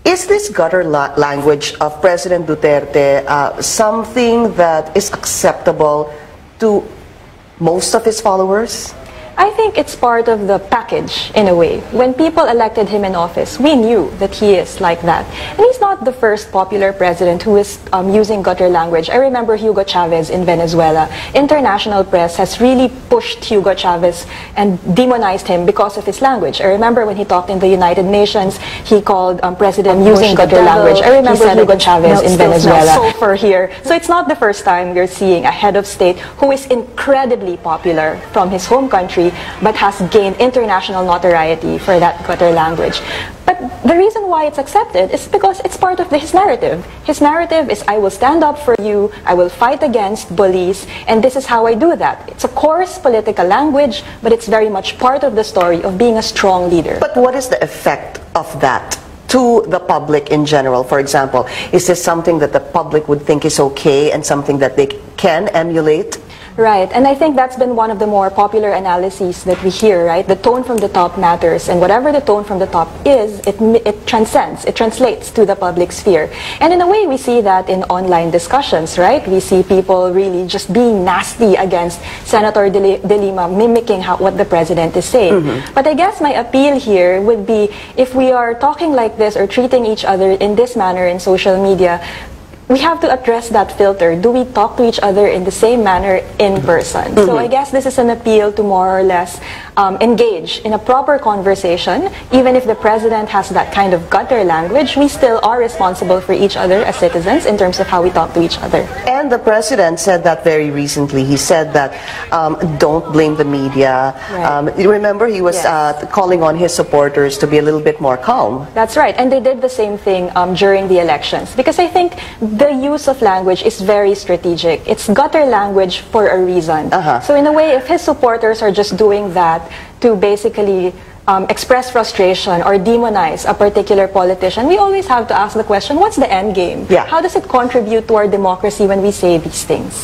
Is this gutter language of President Duterte something that is acceptable to most of his followers? I think it's part of the package, in a way. When people elected him in office, we knew that he is like that. And he's not the first popular president who is using gutter language. I remember Hugo Chavez in Venezuela. International press has really pushed Hugo Chavez and demonized him because of his language. I remember when he talked in the United Nations, he called President using gutter language. I remember Hugo Chavez in Venezuela. Sulfur here. So it's not the first time we're seeing a head of state who is incredibly popular from his home country but has gained international notoriety for that gutter language. But the reason why it's accepted is because it's part of his narrative. His narrative is, I will stand up for you, I will fight against bullies, and this is how I do that. It's a coarse political language, but it's very much part of the story of being a strong leader. But what is the effect of that to the public in general? For example, is this something that the public would think is okay and something that they can emulate? Right, and I think that's been one of the more popular analyses that we hear, right? The tone from the top matters, and whatever the tone from the top is, it transcends, it translates to the public sphere. And in a way, we see that in online discussions, right? We see people really just being nasty against Senator De Lima, mimicking what the president is saying. But I guess my appeal here would be, if we are talking like this or treating each other in this manner in social media, we have to address that filter. Do we talk to each other in the same manner in person? So I guess this is an appeal to more or less engage in a proper conversation. Even if the president has that kind of gutter language, we still are responsible for each other as citizens in terms of how we talk to each other. And the president said that very recently. He said that don't blame the media. Right. You remember he was calling on his supporters to be a little bit more calm. That's right, and they did the same thing during the elections, because I think the use of language is very strategic. It's gutter language for a reason. So in a way, if his supporters are just doing that to basically express frustration or demonize a particular politician, we always have to ask the question, what's the end game? How does it contribute to our democracy when we say these things?